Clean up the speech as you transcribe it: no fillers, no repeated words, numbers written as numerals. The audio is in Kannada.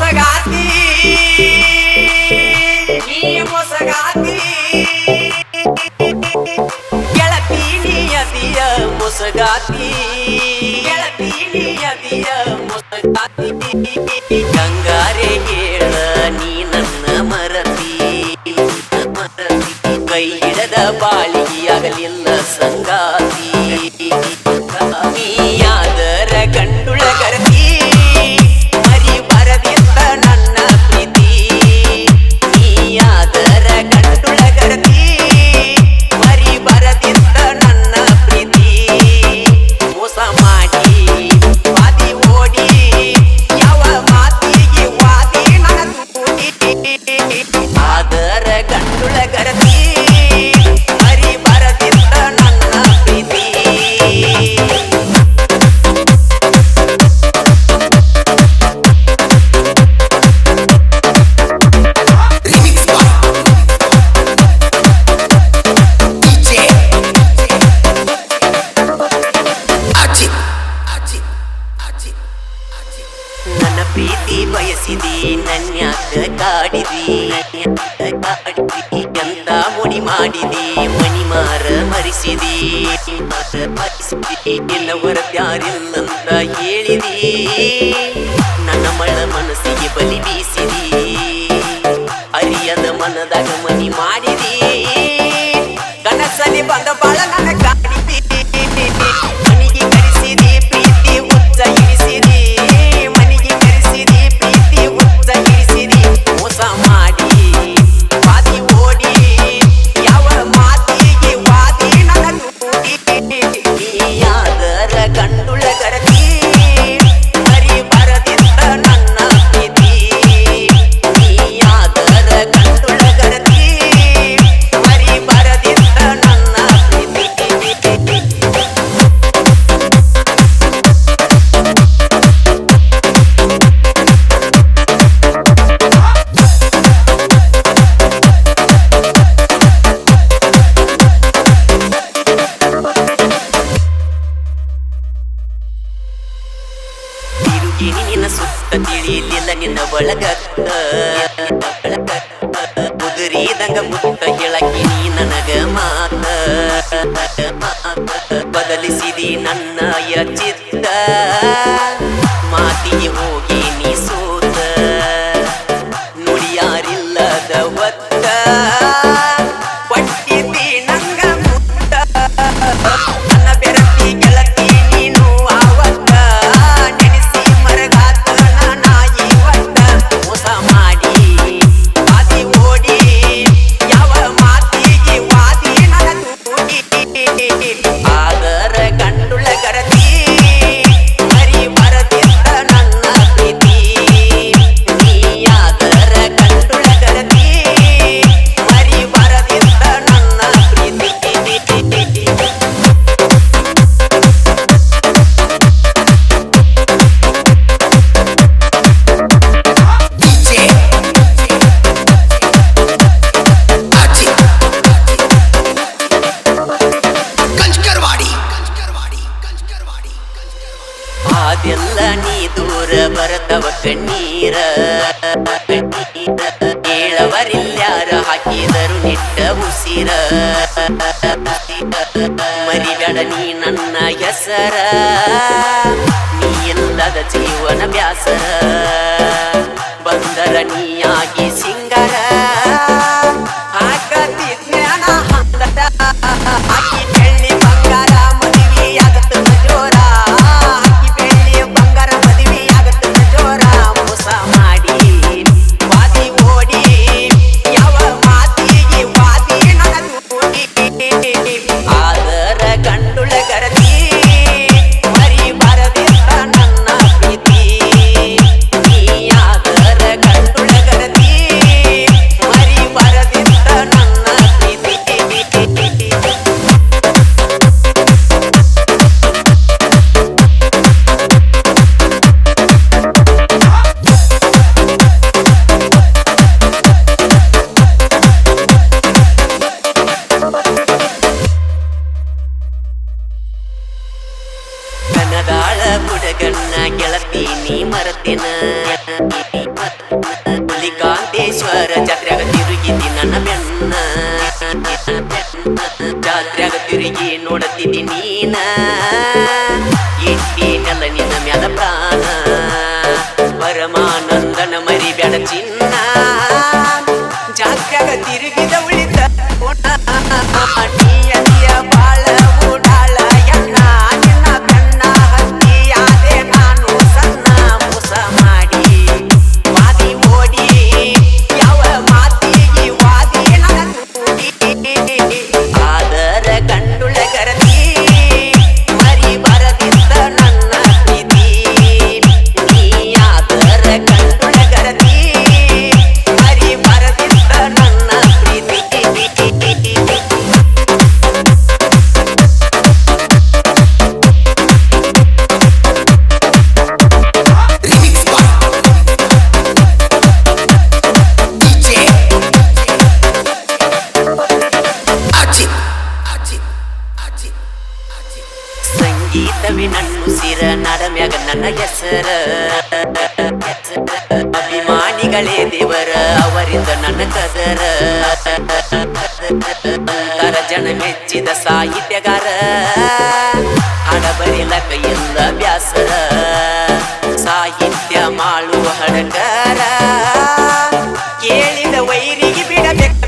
ಮೊಸಗಾತಿ ನೀ ಮೊಸಗಾತಿ ಗೆಳತಿ ನಿಯತಿಯ ಮೊಸಗಾತಿ ಗೆಳತಿ ನಿಯತಿಯ ಮೊಸಗಾತಿ ಗಂಗಾರೆ ಹೇಳ ನೀ ನನ್ನ ಮರತಿ ಕೈ ಹಿಡದ ಬಾಳಿಯಾಗಲಿಲ್ಲ ಸಂಗಾತಿ ನೀಯಾದರ ಗಂಡುಳ ಗರತಿ ಮರಿ ಬರದಿತ್ತ ನನ್ನ ಪ್ರೀತಿ ನೀಯಾದರ ಗಂಡುಳ ಗರತಿ ಮರಿ ಬರದಿತ್ತ ನನ್ನ ಪ್ರೀತಿ ಮೋಸ ಮಾಡಿ ವಾದಿ ಓಡಿ ಯಾವ ಮಾತಿಗೆ ವಾದಿ ನನ್ನ ತೂಡಿ ಆದರ ಗಂಡುಳ ಗರತಿ ಮರಿ ಬರದಿತ್ತ ನನ್ನ ಪ್ರೀತಿ ನನ್ನ ಪ್ರೀತಿ ಬಯಸಿದಿ ನನ್ಯಾಕ ಕಾಡಿದಿ ಎಂತ ಮುಡಿ ಮಾಡಿದಿ ಮನಿ ಮಾರ ಮರಿಸಿದಿ ನಿನ್ನ ಹೊರತ್ಯಾರಿಲ್ಲಂತ ಹೇಳಿದಿ ನನ್ನ ಮಳ ಮನಸ್ಸಿಗೆ ಬಲಿ ಬೀಸಿದಿ ಅರಿಯದ ಮನದಾಗ ಮನಿ ಮಾಡಿದಿ ಕನಸಲ್ಲಿ ಬಂದ ಬಾಳ ನನ್ನ ಕಾಡಿದಿ ಮನಿಗೆ ಕರೆಸಿದಿ ಪ್ರೀತಿ ಹುಚ್ಚ ಇರಿಸಿದಿ ಮನಿಗೆ ಕರೆಸಿದಿ ಪ್ರೀತಿ ಹುಚ್ಚ ಇರಿಸಿದಿ ಮೋಸ ಮಾಡಿ ವಾದಿ ಓಡಿ ಯಾವ ಮಾತಿಗೆ ವಾದಿ ನನ್ನ ತೂಡಿ ನೀಯಾದರ ಗಂಡುಳ ಗರತಿ ಮರಿ ಬರದಿತ್ತ ನನ್ನ ಪ್ರೀತಿ ನೀಯಾದರ ಗಂಡುಳ ಗರತಿ ಮರಿ ಬರದಿತ್ತ ನನ್ನ ಪ್ರೀತಿ ತಿರುಗಿನಿ ನಿನ್ನ ಸುತ್ತ ತಿಳಿಲಿಲ್ಲ ನಿನ್ನ ಒಳಗತ್ತ ಉದುರಿದಂಗ ಮುತ್ತ ಹೇಳಕಿ ನೀ ನನಗ ಮಾತ ಬದಲಿಸಿದಿ ನನ್ನಯ ಚಿತ್ತ ಮಾತಿಗೆ ಹೋಗಿ ನೀ ಸೋತ ನುಡಿಯಾರಿಲ್ಲದ ಒತ್ತ ಪಟ್ಟಿದಿ ನಂಗ ಮುತ್ತ ನನ್ನ ಬೆರತಿ ಗೆಳತಿ ನೀನು ಆವತ್ತ ನೆನೆಸಿ ಮರಗಾತ ನಾಯಿ ಒತ್ತ ಮೋಸ ಮಾಡಿ ವಾದಿ ಓಡಿ ಯಾವ ಮಾತಿಗೆ ವಾದಿ ನನ್ನ ತೂಡಿ ಆದರ ಗಂಡುಳ ಗರತಿ ಮರಿ ಬರದಿತ್ತ ನನ್ನ ಪ್ರೀತಿ ನೀಯಾದರ ಗಂಡುಳ ಗರತಿ ಮರಿ ಬರದಿತ್ತ ನನ್ನ ಪ್ರೀತಿ ಅದೆಲ್ಲ ನೀ ದೂರ ಬರತವ ಕಣ್ಣೀರ ಹೇಳವರಿಲ್ಯಾರ ಹಾಕಿದರು ನಿಟ್ಟ ಉಸಿರ ಮರಿಬೇಡ ನೀ ನನ್ನ ಹೆಸರ ನೀ ಇಲ್ಲದ ಜೀವನ ಬ್ಯಾಸರ ಬಂದರ ನೀಯಾಗಿ ಸಿಂಗರ ಹಾಕತಿ ಜ್ಞಾನ ಹಂದರ ಹಾಕಿ ಬೆಳ್ಳಿ ಬಂಗಾರ ಮದುವೆಯಾಗತ್ತ ಜೋರ ಹಾಕಿ ಬೆಳ್ಳಿ ಬಂಗಾರ ಮದುವೆಯಾಗತ್ತ ಜೋರ ಮೋಸ ಮಾಡಿ ವಾದಿ ಓಡಿ ಯಾವ ಮಾತಿಗೆ ವಾದಿ ನನ್ನ ತೂಡಿ ಆದರ ಗಂಡುಳ ಗರತಿ ಮರಿ ಬರದಿತ್ತ ನನ್ನ ಪ್ರೀತಿ ನೀಯಾದರ ಗಂಡುಳ ಗರತಿ ಮರಿ ಬರದಿತ್ತ ನನ್ನ ಪ್ರೀತಿ ಕನದಾಳ ಬುಡಗಣ್ಣ ಗೆಳತಿ ನೀ ಮರತಿನ ನೀನ ಇಟ್ಟಿನಲ್ಲ ನಿನ್ನ ಮ್ಯಾಲ ಪ್ರಾಣ ಪರಮಾನಂದನ ಮರಿಬ್ಯಾಡ ಚಿನ್ನ ಜಾತ್ಯಾಗ ತಿರುಗಿದ ಉಳಿತ ನೀಯದಿಯ ಬಾಳ ಓಡಾಳ ಎನ್ನ ನಿನ್ನ ಬೆನ್ನ ಹತ್ತಿಯಾದೆ ನಾನು ಸಣ್ಣ ಮೋಸ ಮಾಡಿ ವಾದಿ ಓಡಿ ಯಾವ ಮಾತಿಗೆ ವಾದಿ ನನ್ನ ಆದರ ಗಂಡುಳಗರತಿ ಮರಿ ಬರದಿದ್ದ ನನ್ನ ಪ್ರೀತಿ ನೀ ಆದರ ಗಂಡುಳಗರತಿ ಮರಿ ಬರದಿದ್ದ ನನ್ನ ಪ್ರೀತಿ ಸಂಗೀತವೇ ನನ್ನುಸಿರ ನಡಮ್ಯಾಗ ನನ್ನ ಹೆಸರ ಅಭಿಮಾನಿಗಳೇ ದೇವರ ಅವರಿಂದ ನನ್ನ ಕದರ ಅಂತರ ಜನ ಮೆಚ್ಚಿದ ಸಾಹಿತ್ಯಗಾರ ಹಾಡ ಬರಿಲಕ ಎಲ್ಲ ಬ್ಯಾಸರ ಸಾಹಿತ್ಯ ಮಾಳುವ ಹಡಕರ ಕೇಳಿದ ವೈರಿಗೆ ಬಿಡಬೇಕು